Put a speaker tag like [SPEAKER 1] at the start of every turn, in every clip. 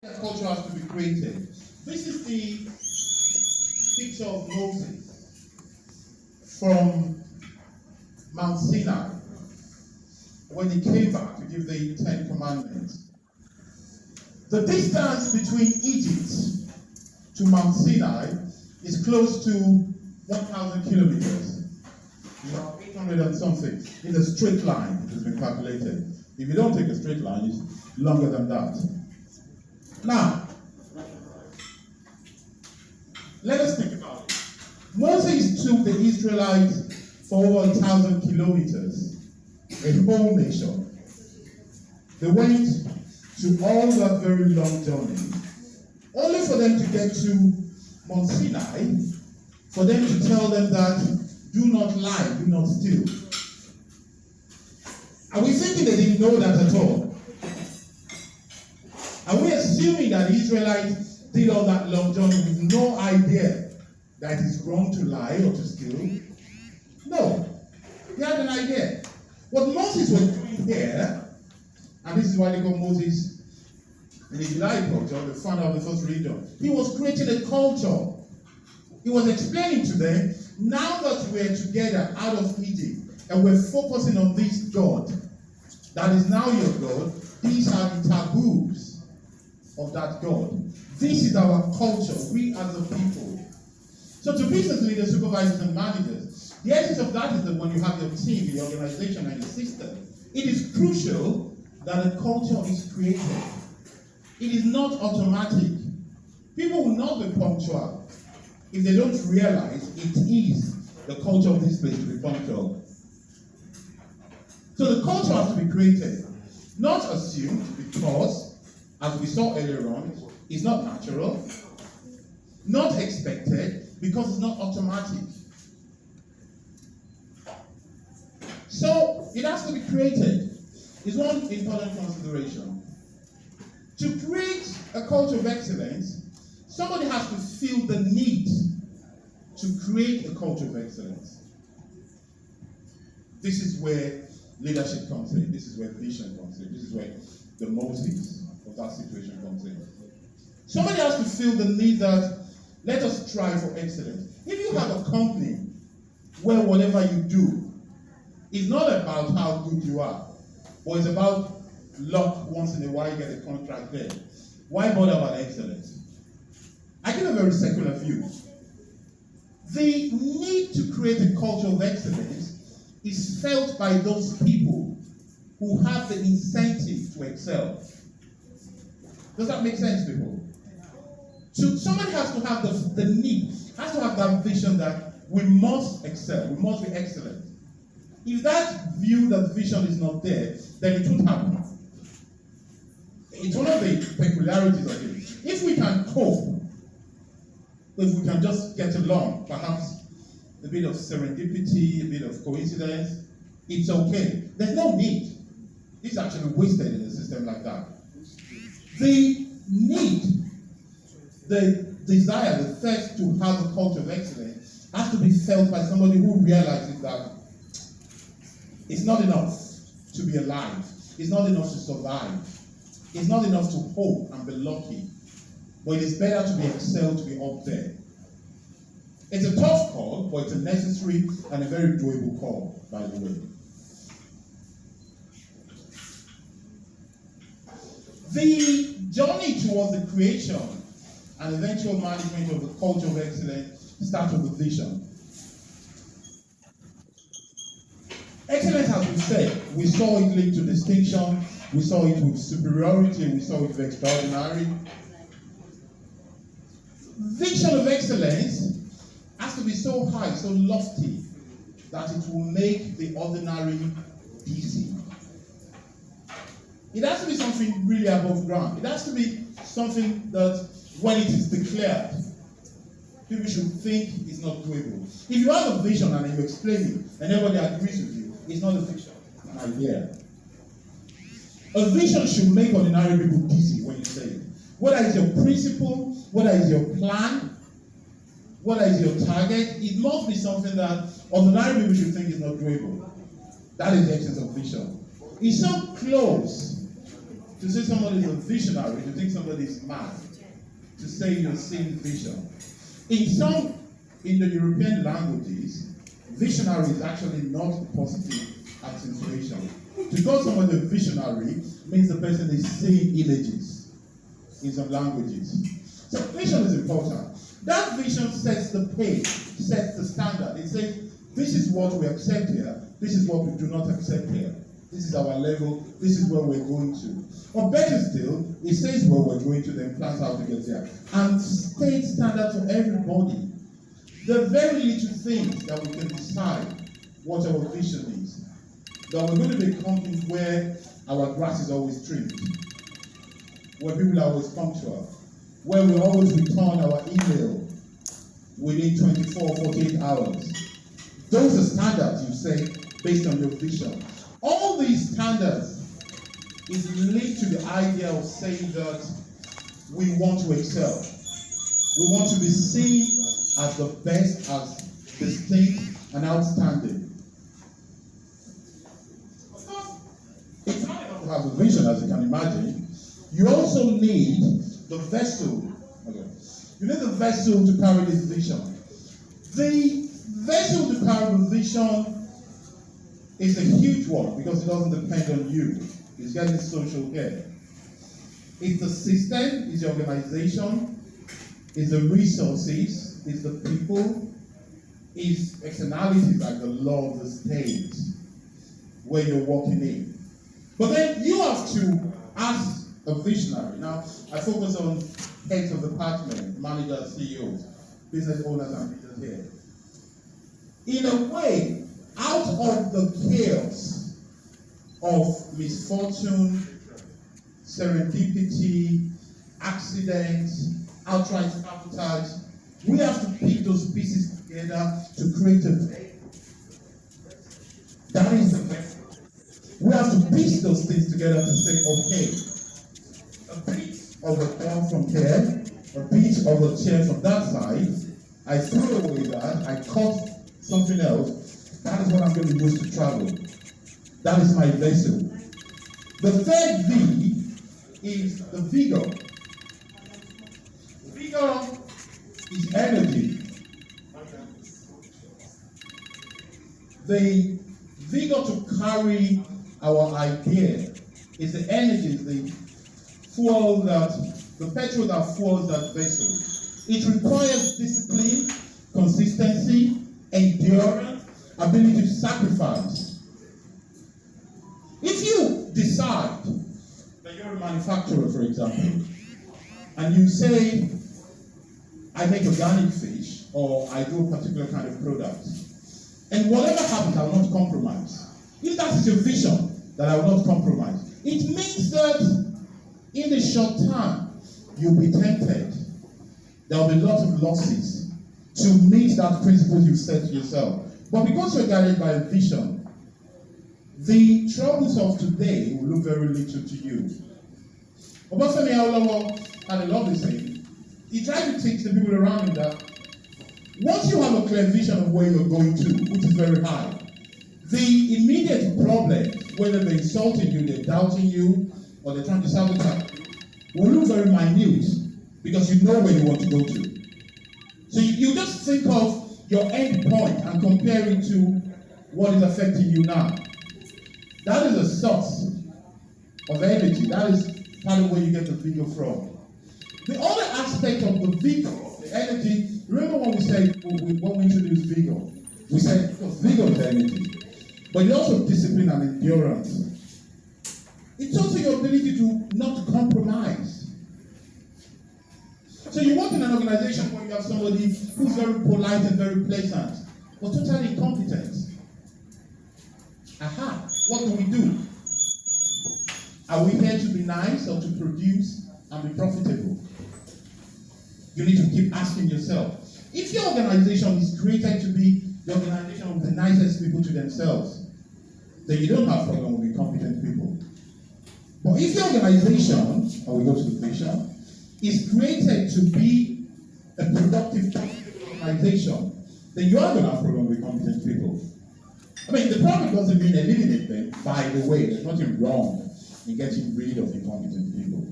[SPEAKER 1] The culture has to be created. This is the picture of Moses from Mount Sinai when he came back to give the Ten Commandments. The distance between Egypt to Mount Sinai is close to 1,000 kilometers. 800 and something in a straight line. It has been calculated. If you don't take a straight line, it's longer than that. Now, let us think about it. Moses took the Israelites for over 1,000 kilometers, a whole nation. They went to all that very long journey, only for them to get to Mount Sinai, for them to tell them that, do not lie, do not steal. Are we thinking they didn't know that at all? Are we assuming that the Israelites did all that long journey with no idea that it is wrong to lie or to steal? No. They had an idea. What Moses was doing here, and this is why they call Moses in the July culture, the founder of the first religion, he was creating a culture. He was explaining to them, now that we're together out of Egypt, and we're focusing on this God, that is now your God, these are the taboos of that God. This is our culture, we as a people. So to business leaders, supervisors, and managers, the essence of that is that when you have your team, your organization, and your system, it is crucial that a culture is created. It is not automatic. People will not be punctual if they don't realize it is the culture of this place to be punctual. So the culture has to be created, not assumed, because, as we saw earlier on, it's not natural, not expected, because it's not automatic. So it has to be created. It's one important consideration. To create a culture of excellence, somebody has to feel the need to create a culture of excellence. This is where leadership comes in. This is where vision comes in. This is where the Moses of that situation comes in. Somebody has to feel the need that let us strive for excellence. If you have a company where whatever you do is not about how good you are, but it's about luck once in a while you get a contract there, why bother about excellence? I give a very secular view. The need to create a culture of excellence is felt by those people who have the incentive to excel. Does that make sense, people? So somebody has to have the need, has to have that vision that we must excel, we must be excellent. If that view, that vision is not there, then it won't happen. It's one of the peculiarities of it. If we can cope, if we can just get along, perhaps a bit of serendipity, a bit of coincidence, it's okay. There's no need. It's actually wasted in a system like that. The need, the desire, the thirst to have a culture of excellence has to be felt by somebody who realizes that it's not enough to be alive. It's not enough to survive. It's not enough to hope and be lucky. But it is better to be excelled, to be up there. It's a tough call, but it's a necessary and a very doable call, by the way. The journey towards the creation and eventual management of the culture of excellence starts with a vision. Excellence, as we said, we saw it linked to distinction, we saw it with superiority, we saw it with extraordinary. Vision of excellence has to be so high, so lofty, that it will make the ordinary easy. It has to be something really above ground. It has to be something that, when it is declared, people should think is not doable. If you have a vision and you explain it, and everybody agrees with you, it's not a vision, it's an idea. A vision should make ordinary people dizzy when you say it. Whether it's your principle, whether it's your plan, whether it's your target, it must be something that ordinary people should think is not doable. That is the essence of vision. It's so close To say somebody is a visionary, to think somebody is mad. To say you're seeing vision. In the European languages, visionary is actually not a positive accentuation. To call somebody a visionary means the person is seeing images in some languages. So vision is important. That vision sets the pace, sets the standard. It says, this is what we accept here, this is what we do not accept here. This is our level, this is where we're going to. Or better still, it says where we're going to, then plans how to get there. And states standard for everybody. There are very little things that we can decide what our vision is. That we're going to be a company where our grass is always trimmed, where people are always punctual, where we always return our email within 24, 48 hours. Those are standards you say based on your vision. All these standards is linked to the idea of saying that we want to excel. We want to be seen as the best, as distinct and outstanding. Of course, it's not enough to have a vision, as you can imagine. You also need the vessel. Okay. You need the vessel to carry this vision. The vessel to carry the vision is a huge one because it doesn't depend on you. It's getting social care. It's the system, it's the organization, it's the resources, it's the people, it's externalities like the law of the state where you're walking in. But then you have to ask a visionary. Now, I focus on heads of department, managers, CEOs, business owners, and leaders here. In a way, out of the chaos of misfortune, serendipity, accidents, outright sabotage, we have to pick those pieces together to create a vessel. That is the vessel. We have to piece those things together to say, okay, a piece of the ball from here, a piece of the chair from that side, I threw away that, I cut something else. That is what I'm going to use to travel. That is my vessel. The third V is the vigor. Vigor is energy. The vigor to carry our idea is the energy, the fuel that, the petrol that fuels that vessel. It requires discipline, consistency, endurance, ability to sacrifice. If you decide that you're a manufacturer, for example, and you say, I make organic fish, or I do a particular kind of product, and whatever happens, I will not compromise. If that is your vision, that I will not compromise, it means that in the short term, you'll be tempted. There will be lots of losses to meet that principle you've set to yourself. But because you're guided by a vision, the troubles of today will look very little to you. Obafemi Awolowo had a lovely saying. He tried to teach the people around him that once you have a clear vision of where you're going to, which is very high, the immediate problem, whether they're insulting you, they're doubting you, or they're trying to sabotage you, will look very minute because you know where you want to go to. So you just think of your end point and compare it to what is affecting you now. That is a source of energy. That is part of where you get the vigor from. The other aspect of the vigor, the energy, remember when we said, when we introduced vigor, we said vigor is energy, but it's also discipline and endurance. It's also your ability to not compromise. So you work in an organization where you have somebody who's very polite and very pleasant, but totally incompetent. Aha, what do we do? Are we here to be nice or to produce and be profitable? You need to keep asking yourself. If your organization is created to be the organization of the nicest people to themselves, then you don't have a problem with incompetent people. But if your organization, or we go to the vision, is created to be a productive organization, then you are going to have a problem with competent people. I mean, the problem doesn't mean eliminate them, by the way, there's nothing wrong in getting rid of incompetent people.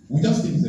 [SPEAKER 1] We just think it's